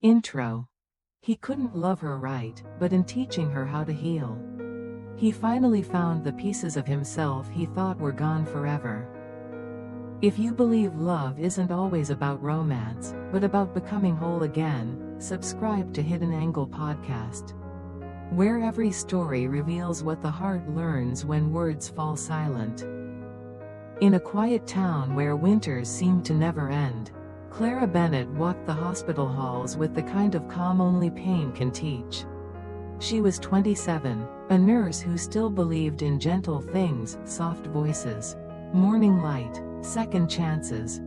Intro. He couldn't love her right, but in teaching her how to heal, he finally found the pieces of himself he thought were gone forever. If you believe love isn't always about romance, but about becoming whole again, subscribe to Hidden Angle Podcast, where every story reveals what the heart learns when words fall silent. In a quiet town where winters seemed to never end, Clara Bennett walked the hospital halls with the kind of calm only pain can teach. She was 27, a nurse who still believed in gentle things, soft voices, morning light, second chances.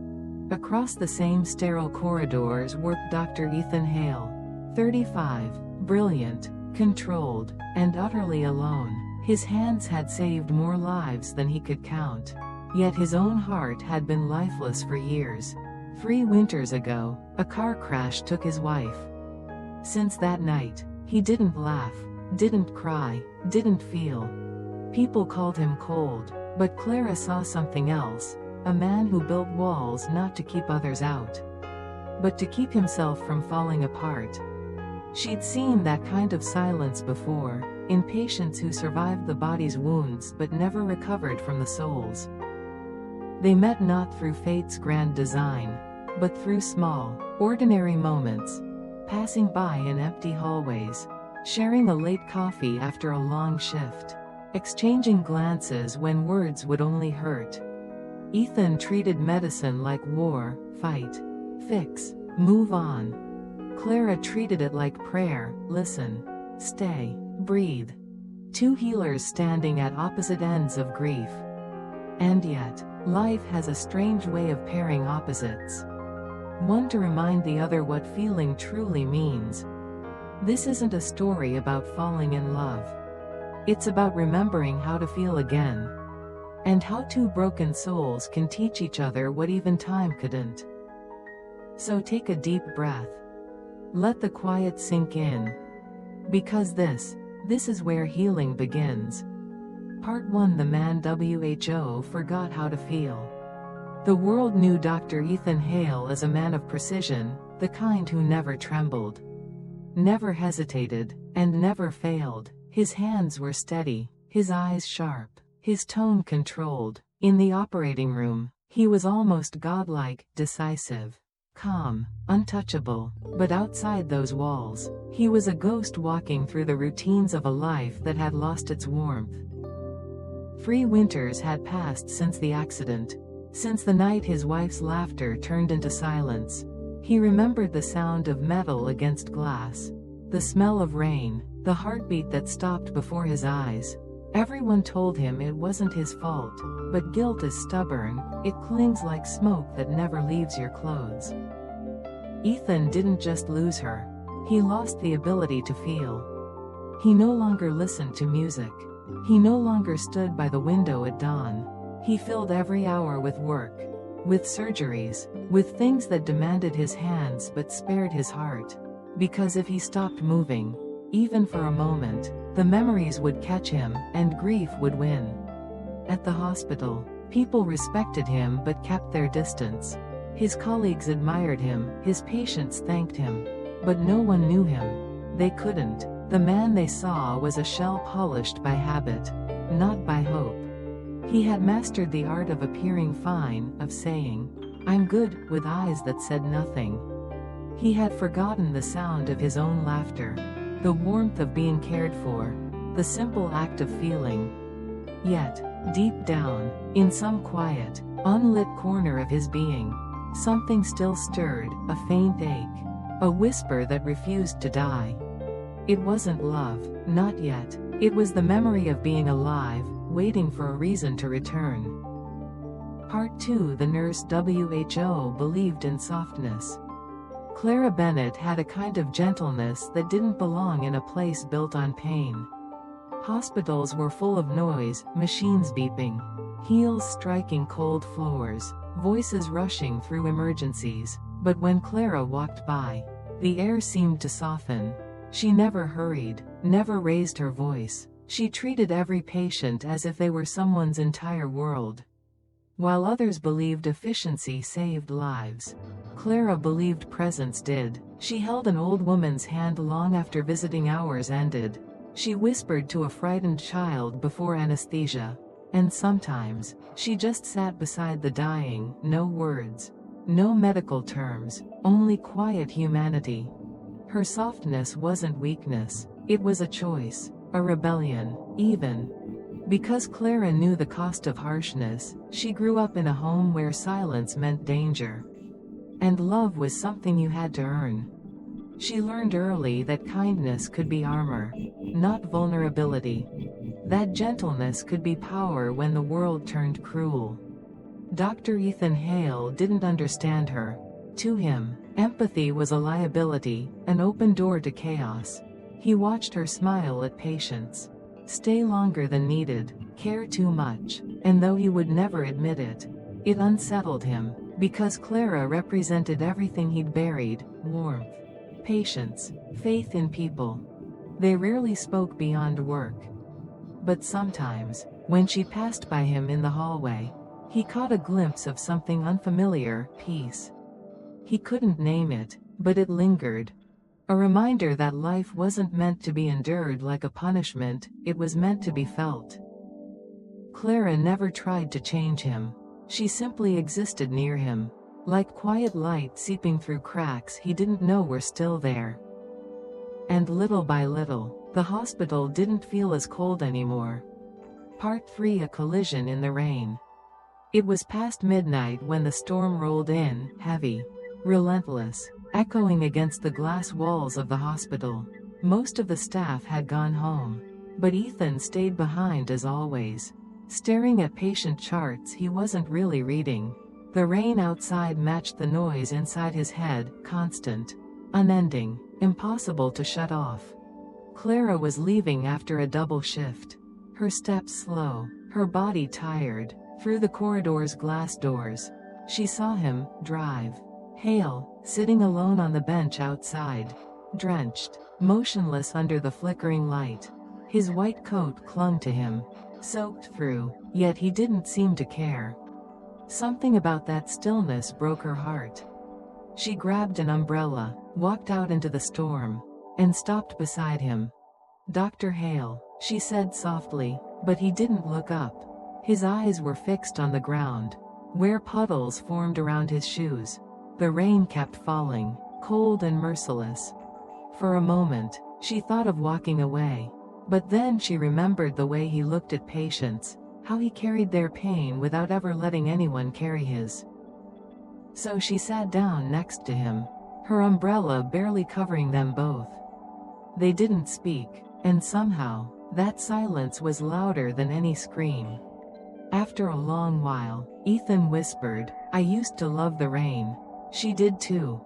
Across the same sterile corridors worked Dr. Ethan Hale, 35, brilliant, controlled, and utterly alone. His hands had saved more lives than he could count. Yet his own heart had been lifeless for years. 3 winters ago, a car crash took his wife. Since that night, he didn't laugh, didn't cry, didn't feel. People called him cold, but Clara saw something else, a man who built walls not to keep others out, but to keep himself from falling apart. She'd seen that kind of silence before, in patients who survived the body's wounds but never recovered from the soul's. They met not through fate's grand design, but through small, ordinary moments, passing by in empty hallways, sharing a late coffee after a long shift, exchanging glances when words would only hurt. Ethan treated medicine like war, fight, fix, move on. Clara treated it like prayer, listen, stay, breathe. 2 healers standing at opposite ends of grief. And yet, life has a strange way of pairing opposites. One to remind the other what feeling truly means. This isn't a story about falling in love. It's about remembering how to feel again. And how 2 broken souls can teach each other what even time couldn't. So take a deep breath. Let the quiet sink in. Because this is where healing begins. Part 1. The man WHO forgot how to feel. The world knew Dr. Ethan Hale as a man of precision, the kind who never trembled, never hesitated, and never failed. His hands were steady, his eyes sharp, his tone controlled. In the operating room, he was almost godlike, decisive, calm, untouchable. But outside those walls, he was a ghost walking through the routines of a life that had lost its warmth. 3 winters had passed since the accident, since the night his wife's laughter turned into silence. He remembered the sound of metal against glass, the smell of rain, the heartbeat that stopped before his eyes. Everyone told him it wasn't his fault, but guilt is stubborn, it clings like smoke that never leaves your clothes. Ethan didn't just lose her, he lost the ability to feel. He no longer listened to music. He no longer stood by the window at dawn. He filled every hour with work, with surgeries, with things that demanded his hands but spared his heart. Because if he stopped moving, even for a moment, the memories would catch him, and grief would win. At the hospital, people respected him but kept their distance. His colleagues admired him, his patients thanked him. But no one knew him. They couldn't. The man they saw was a shell polished by habit, not by hope. He had mastered the art of appearing fine, of saying, "I'm good," with eyes that said nothing. He had forgotten the sound of his own laughter, the warmth of being cared for, the simple act of feeling. Yet, deep down, in some quiet, unlit corner of his being, something still stirred, a faint ache, a whisper that refused to die. It wasn't love, not yet. It was the memory of being alive, waiting for a reason to return. Part 2. The nurse WHO believed in softness. Clara Bennett had a kind of gentleness that didn't belong in a place built on pain. Hospitals were full of noise, machines beeping, heels striking cold floors, voices rushing through emergencies. But when Clara walked by, the air seemed to soften. She never hurried, never raised her voice. She treated every patient as if they were someone's entire world. While others believed efficiency saved lives, Clara believed presence did. She held an old woman's hand long after visiting hours ended. She whispered to a frightened child before anesthesia. And sometimes, she just sat beside the dying, no words. No medical terms, only quiet humanity. Her softness wasn't weakness, it was a choice, a rebellion, even. Because Clara knew the cost of harshness, she grew up in a home where silence meant danger. And love was something you had to earn. She learned early that kindness could be armor, not vulnerability. That gentleness could be power when the world turned cruel. Dr. Ethan Hale didn't understand her. To him, empathy was a liability, an open door to chaos. He watched her smile at patients, stay longer than needed, care too much, and though he would never admit it, it unsettled him, because Clara represented everything he'd buried: warmth, patience, faith in people. They rarely spoke beyond work. But sometimes, when she passed by him in the hallway, he caught a glimpse of something unfamiliar: peace. He couldn't name it, but it lingered. A reminder that life wasn't meant to be endured like a punishment, it was meant to be felt. Clara never tried to change him. She simply existed near him, like quiet light seeping through cracks he didn't know were still there. And little by little, the hospital didn't feel as cold anymore. Part 3: A collision in the rain. It was past midnight when the storm rolled in, heavy, relentless, echoing against the glass walls of the hospital. Most of the staff had gone home, but Ethan stayed behind as always, staring at patient charts he wasn't really reading. The rain outside matched the noise inside his head, constant, unending, impossible to shut off. Clara was leaving after a double shift. Her steps slow, her body tired. Through the corridor's glass doors, she saw him drive. Hale, sitting alone on the bench outside, drenched, motionless under the flickering light. His white coat clung to him, soaked through, yet he didn't seem to care. Something about that stillness broke her heart. She grabbed an umbrella, walked out into the storm, and stopped beside him. "Dr. Hale," she said softly, but he didn't look up. His eyes were fixed on the ground, where puddles formed around his shoes. The rain kept falling, cold and merciless. For a moment, she thought of walking away. But then she remembered the way he looked at patients, how he carried their pain without ever letting anyone carry his. So she sat down next to him, her umbrella barely covering them both. They didn't speak, and somehow, that silence was louder than any scream. After a long while, Ethan whispered, "I used to love the rain." She did too.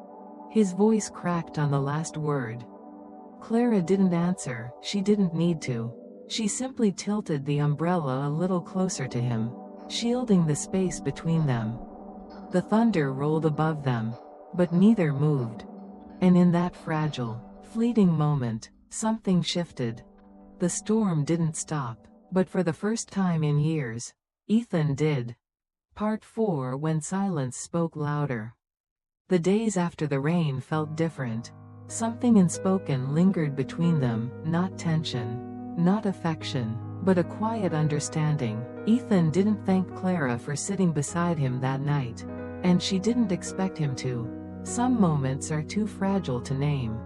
His voice cracked on the last word. Clara didn't answer, she didn't need to. She simply tilted the umbrella a little closer to him, shielding the space between them. The thunder rolled above them, but neither moved. And in that fragile, fleeting moment, something shifted. The storm didn't stop, but for the first time in years, Ethan did. Part 4: When silence spoke louder. The days after the rain felt different. Something unspoken lingered between them, not tension, not affection, but a quiet understanding. Ethan didn't thank Clara for sitting beside him that night, and she didn't expect him to. Some moments are too fragile to name.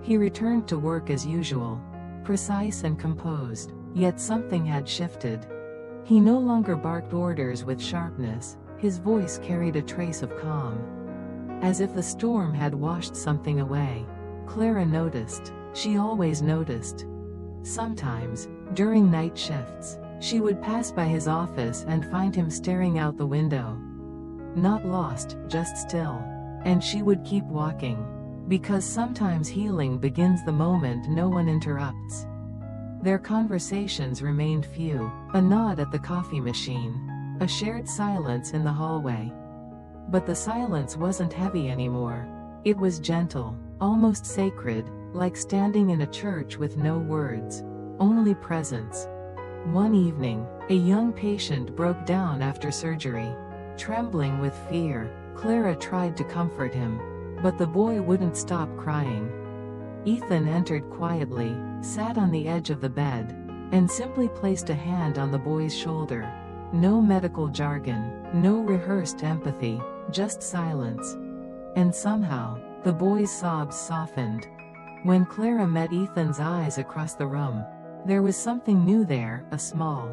He returned to work as usual, precise and composed, yet something had shifted. He no longer barked orders with sharpness, his voice carried a trace of calm. As if the storm had washed something away. Clara noticed. She always noticed. Sometimes, during night shifts, she would pass by his office and find him staring out the window. Not lost, just still. And she would keep walking. Because sometimes healing begins the moment no one interrupts. Their conversations remained few, a nod at the coffee machine, a shared silence in the hallway. But the silence wasn't heavy anymore. It was gentle, almost sacred, like standing in a church with no words, only presence. One evening, a young patient broke down after surgery. Trembling with fear, Clara tried to comfort him. But the boy wouldn't stop crying. Ethan entered quietly, sat on the edge of the bed, and simply placed a hand on the boy's shoulder. No medical jargon, no rehearsed empathy, just silence. And somehow, the boy's sobs softened. When Clara met Ethan's eyes across the room, there was something new there, a small,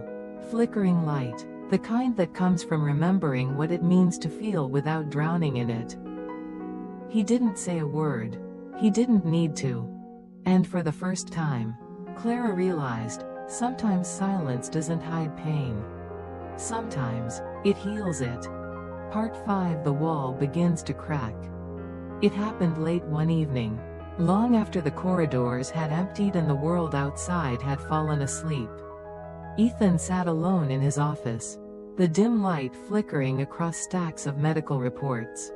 flickering light, the kind that comes from remembering what it means to feel without drowning in it. He didn't say a word. He didn't need to. And for the first time, Clara realized, sometimes silence doesn't hide pain. Sometimes, it heals it. Part 5. The wall begins to crack. It happened late one evening, long after the corridors had emptied and the world outside had fallen asleep. Ethan sat alone in his office, the dim light flickering across stacks of medical reports.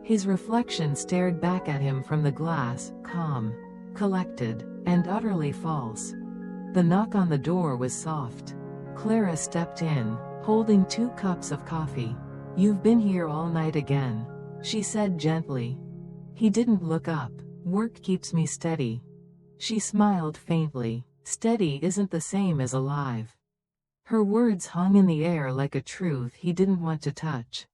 His reflection stared back at him from the glass, calm, collected, and utterly false. The knock on the door was soft. Clara stepped in, holding 2 cups of coffee. "You've been here all night again," she said gently. He didn't look up. "Work keeps me steady." She smiled faintly. Steady isn't the same as alive. Her words hung in the air like a truth he didn't want to touch.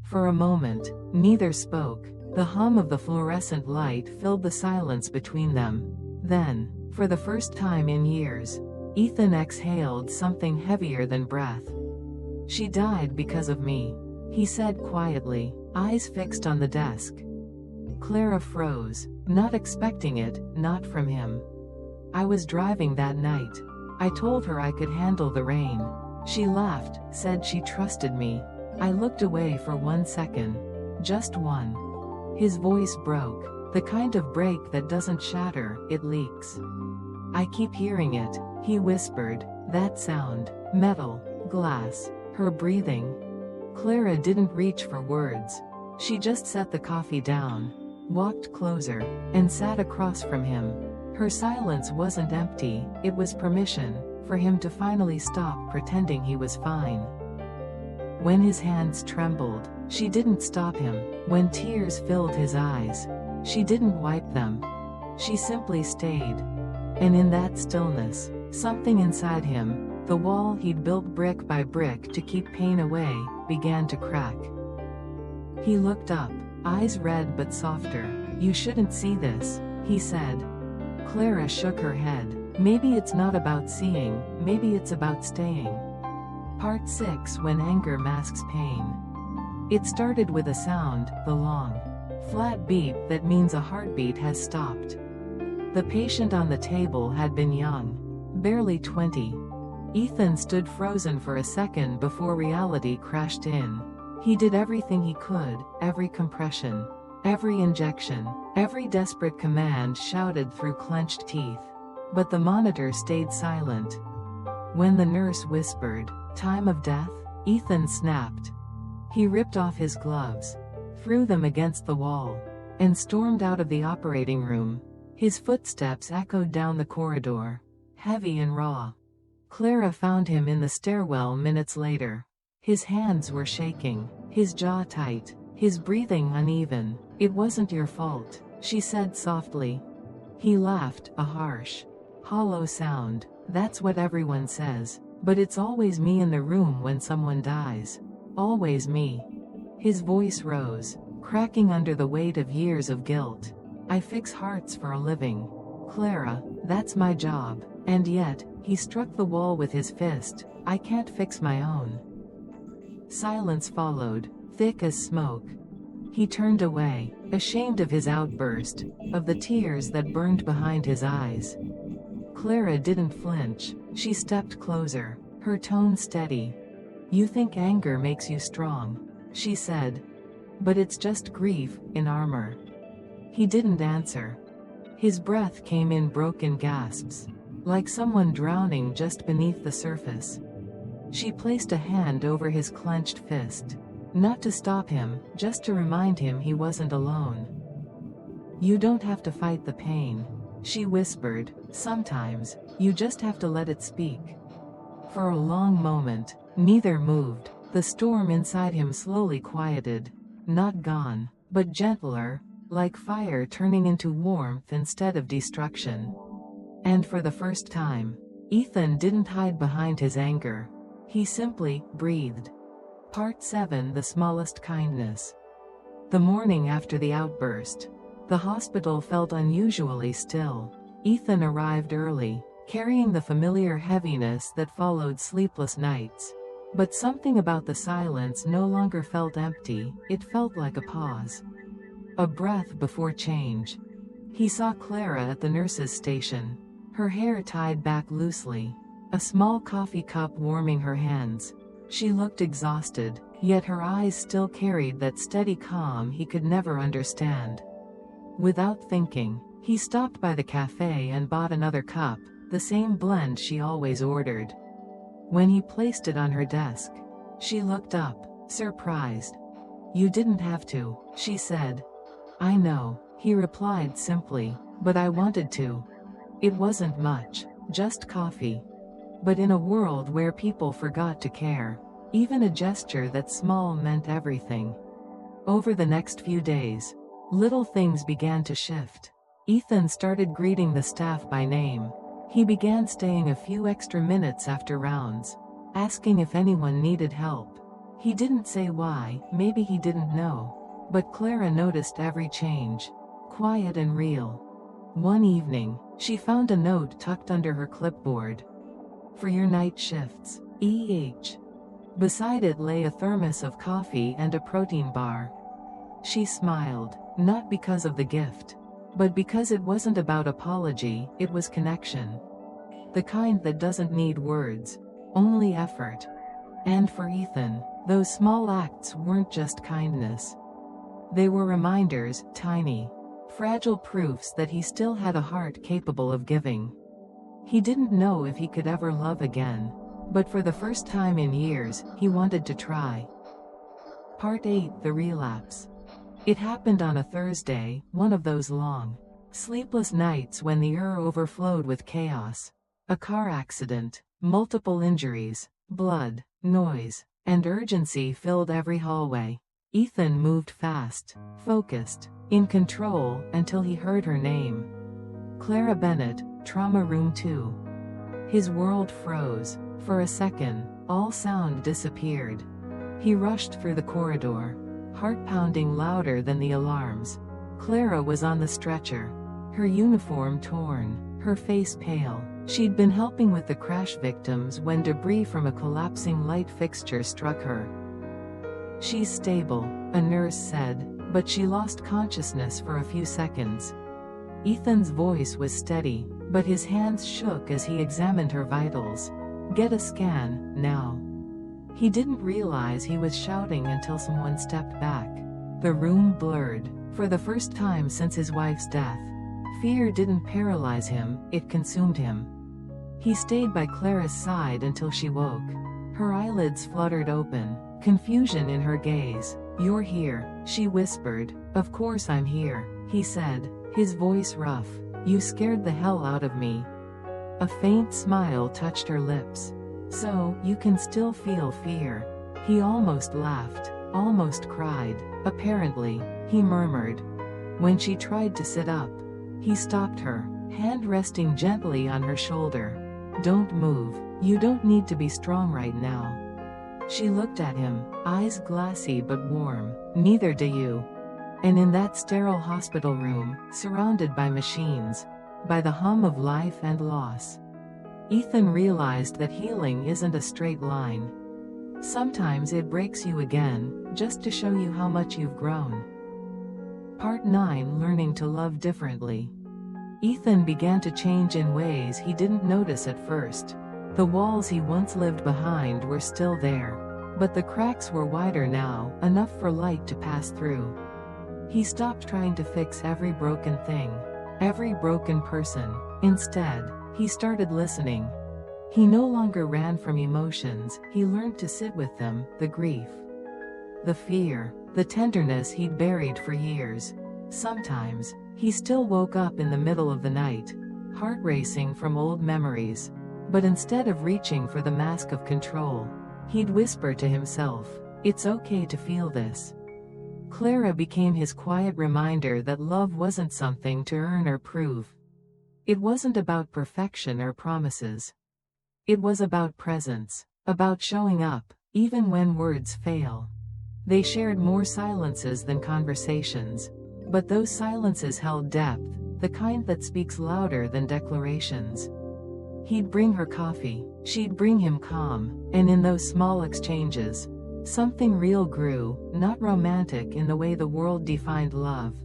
For a moment, neither spoke. The hum of the fluorescent light filled the silence between them. Then, for the first time in years, Ethan exhaled something heavier than breath. "She died because of me," he said quietly, eyes fixed on the desk. Clara froze, not expecting it, not from him. "I was driving that night. I told her I could handle the rain. She laughed, said she trusted me. I looked away for 1 second. Just one." His voice broke, the kind of break that doesn't shatter, it leaks. "I keep hearing it," he whispered, "that sound, metal, glass, her breathing." Clara didn't reach for words. She just set the coffee down, walked closer, and sat across from him. Her silence wasn't empty, it was permission, for him to finally stop pretending he was fine. When his hands trembled, she didn't stop him. When tears filled his eyes, she didn't wipe them. She simply stayed. And in that stillness, something inside him, the wall he'd built brick by brick to keep pain away, began to crack. He looked up, eyes red but softer. "You shouldn't see this," he said. Clara shook her head. "Maybe it's not about seeing, maybe it's about staying." Part 6. When anger masks pain. It started with a sound, the long, flat beep that means a heartbeat has stopped. The patient on the table had been young, barely 20. Ethan stood frozen for a second before reality crashed in. He did everything he could, every compression, every injection, every desperate command shouted through clenched teeth. But the monitor stayed silent. When the nurse whispered, "Time of death," Ethan snapped. He ripped off his gloves, threw them against the wall, and stormed out of the operating room. His footsteps echoed down the corridor, heavy and raw. Clara found him in the stairwell minutes later. His hands were shaking, his jaw tight, his breathing uneven. "It wasn't your fault," she said softly. He laughed, a harsh, hollow sound. "That's what everyone says. But it's always me in the room when someone dies. Always me." His voice rose, cracking under the weight of years of guilt. "I fix hearts for a living, Clara, that's my job." And yet, he struck the wall with his fist. "I can't fix my own." Silence followed, thick as smoke. He turned away, ashamed of his outburst, of the tears that burned behind his eyes. Clara didn't flinch. She stepped closer, her tone steady. "You think anger makes you strong," she said. "But it's just grief, in armor." He didn't answer. His breath came in broken gasps, like someone drowning just beneath the surface. She placed a hand over his clenched fist. Not to stop him, just to remind him he wasn't alone. "You don't have to fight the pain," she whispered. "Sometimes, you just have to let it speak." For a long moment, neither moved. The storm inside him slowly quieted. Not gone, but gentler, like fire turning into warmth instead of destruction. And for the first time, Ethan didn't hide behind his anger. He simply breathed. Part 7: The Smallest Kindness. The morning after the outburst, the hospital felt unusually still. Ethan arrived early, carrying the familiar heaviness that followed sleepless nights. But something about the silence no longer felt empty, it felt like a pause. A breath before change. He saw Clara at the nurse's station, her hair tied back loosely, a small coffee cup warming her hands. She looked exhausted, yet her eyes still carried that steady calm he could never understand. Without thinking, he stopped by the cafe and bought another cup, the same blend she always ordered. When he placed it on her desk, she looked up, surprised. "You didn't have to," she said. "I know," he replied simply, "but I wanted to." It wasn't much, just coffee. But in a world where people forgot to care, even a gesture that small meant everything. Over the next few days, little things began to shift. Ethan started greeting the staff by name. He began staying a few extra minutes after rounds, asking if anyone needed help. He didn't say why, maybe he didn't know. But Clara noticed every change. Quiet and real. One evening, she found a note tucked under her clipboard. "For your night shifts, E.H." Beside it lay a thermos of coffee and a protein bar. She smiled, not because of the gift, but because it wasn't about apology, it was connection. The kind that doesn't need words, only effort. And for Ethan, those small acts weren't just kindness. They were reminders, tiny, fragile proofs that he still had a heart capable of giving. He didn't know if he could ever love again, but for the first time in years, he wanted to try. Part 8: The Relapse. It happened on a Thursday, one of those long, sleepless nights when the overflowed with chaos. A car accident, multiple injuries, blood, noise, and urgency filled every hallway. Ethan moved fast, focused, in control, until he heard her name. Clara Bennett, Trauma Room 2. His world froze. For a second, all sound disappeared. He rushed through the corridor, heart pounding louder than the alarms. Clara was on the stretcher, her uniform torn, her face pale. She'd been helping with the crash victims when debris from a collapsing light fixture struck her. "She's stable," a nurse said, but she lost consciousness for a few seconds. Ethan's voice was steady, but his hands shook as he examined her vitals. "Get a scan, now." He didn't realize he was shouting until someone stepped back. The room blurred. For the first time since his wife's death, fear didn't paralyze him, it consumed him. He stayed by Clara's side until she woke. Her eyelids fluttered open, confusion in her gaze. "You're here," she whispered. "Of course I'm here," he said, his voice rough. "You scared the hell out of me." A faint smile touched her lips. "So, you can still feel fear." He almost laughed, almost cried. "Apparently," he murmured. When she tried to sit up, he stopped her, hand resting gently on her shoulder. "Don't move. You don't need to be strong right now." She looked at him, eyes glassy but warm. "Neither do you." And in that sterile hospital room, surrounded by machines, by the hum of life and loss, Ethan realized that healing isn't a straight line. Sometimes it breaks you again, just to show you how much you've grown. Part 9: Learning to Love Differently. Ethan began to change in ways he didn't notice at first. The walls he once lived behind were still there, but the cracks were wider now, enough for light to pass through. He stopped trying to fix every broken thing, every broken person. Instead, he started listening. He no longer ran from emotions, he learned to sit with them, the grief, the fear, the tenderness he'd buried for years. Sometimes, he still woke up in the middle of the night, heart racing from old memories. But instead of reaching for the mask of control, he'd whisper to himself, "It's okay to feel this. Clara became his quiet reminder that love wasn't something to earn or prove. It wasn't about perfection or promises. It was about presence, about showing up, even when words fail. They shared more silences than conversations. But those silences held depth, the kind that speaks louder than declarations. He'd bring her coffee, she'd bring him calm, and in those small exchanges, something real grew, not romantic in the way the world defined love,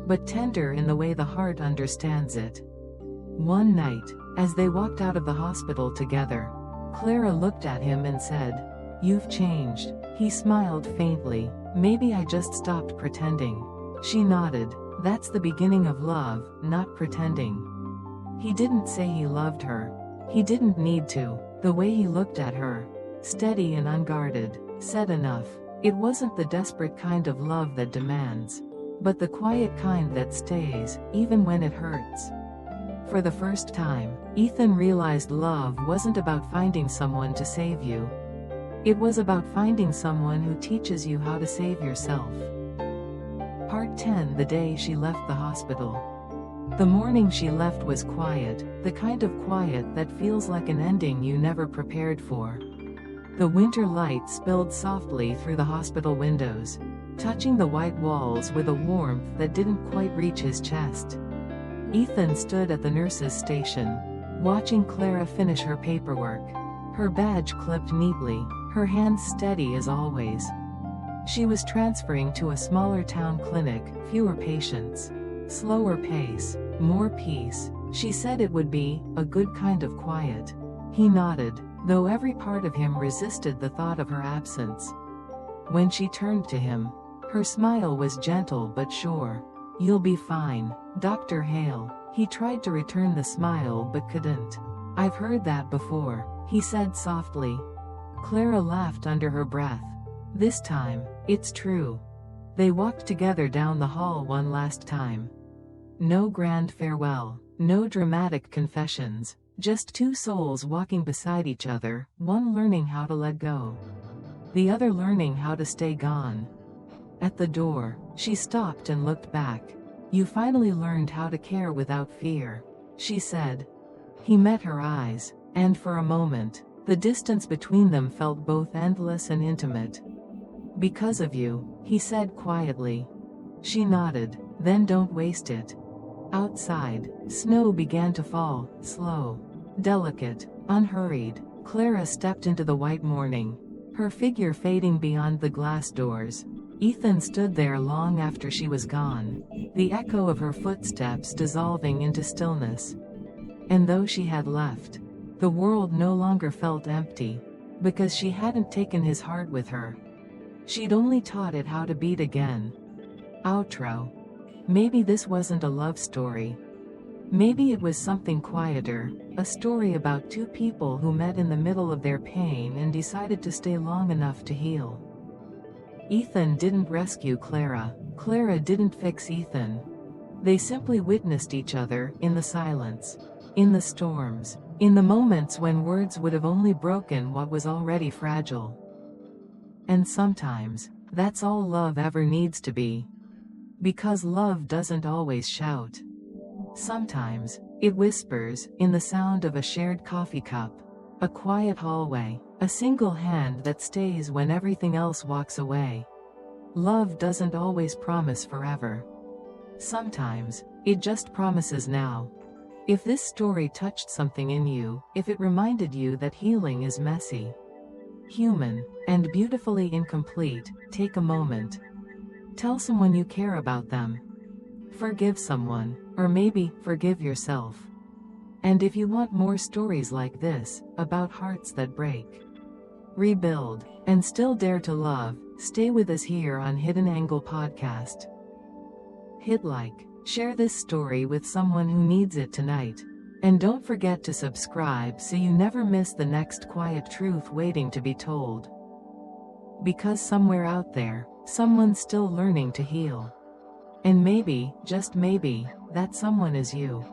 but tender in the way the heart understands it. One night, as they walked out of the hospital together, Clara looked at him and said, "You've changed." He smiled faintly. "Maybe I just stopped pretending." She nodded. "That's the beginning of love, not pretending." He didn't say he loved her. He didn't need to. The way he looked at her, steady and unguarded, said enough. It wasn't the desperate kind of love that demands, but the quiet kind that stays, even when it hurts. For the first time, Ethan realized love wasn't about finding someone to save you. It was about finding someone who teaches you how to save yourself. Part 10. The day she left the hospital. The morning she left was quiet, the kind of quiet that feels like an ending you never prepared for. The winter light spilled softly through the hospital windows, touching the white walls with a warmth that didn't quite reach his chest. Ethan stood at the nurse's station, watching Clara finish her paperwork. Her badge clipped neatly, her hands steady as always. She was transferring to a smaller town clinic, fewer patients, slower pace, more peace. She said it would be a good kind of quiet. He nodded, though every part of him resisted the thought of her absence. When she turned to him, her smile was gentle but sure. "You'll be fine, Dr. Hale." He tried to return the smile but couldn't. "I've heard that before," he said softly. Clara laughed under her breath. "This time, it's true." They walked together down the hall one last time. No grand farewell, no dramatic confessions, just two souls walking beside each other, one learning how to let go, the other learning how to stay gone. At the door, she stopped and looked back. "You finally learned how to care without fear," she said. He met her eyes, and for a moment, the distance between them felt both endless and intimate. "Because of you," he said quietly. She nodded. "Then don't waste it." Outside, snow began to fall, slow, delicate, unhurried. Clara stepped into the white morning, her figure fading beyond the glass doors. Ethan stood there long after she was gone, the echo of her footsteps dissolving into stillness. And though she had left, the world no longer felt empty, because she hadn't taken his heart with her. She'd only taught it how to beat again. Outro. Maybe this wasn't a love story. Maybe it was something quieter, a story about two people who met in the middle of their pain and decided to stay long enough to heal. Ethan didn't rescue Clara. Clara didn't fix Ethan. They simply witnessed each other, in the silence, in the storms, in the moments when words would have only broken what was already fragile. And sometimes, that's all love ever needs to be. Because love doesn't always shout. Sometimes, it whispers, in the sound of a shared coffee cup, a quiet hallway, a single hand that stays when everything else walks away. Love doesn't always promise forever. Sometimes, it just promises now. If this story touched something in you, if it reminded you that healing is messy, human, and beautifully incomplete, take a moment. Tell someone you care about them. Forgive someone, or maybe, forgive yourself. And if you want more stories like this, about hearts that break, rebuild, and still dare to love, stay with us here on Hidden Angle Podcast. Hit like, share this story with someone who needs it tonight. And don't forget to subscribe so you never miss the next quiet truth waiting to be told. Because somewhere out there, someone's still learning to heal. And maybe, just maybe, that someone is you.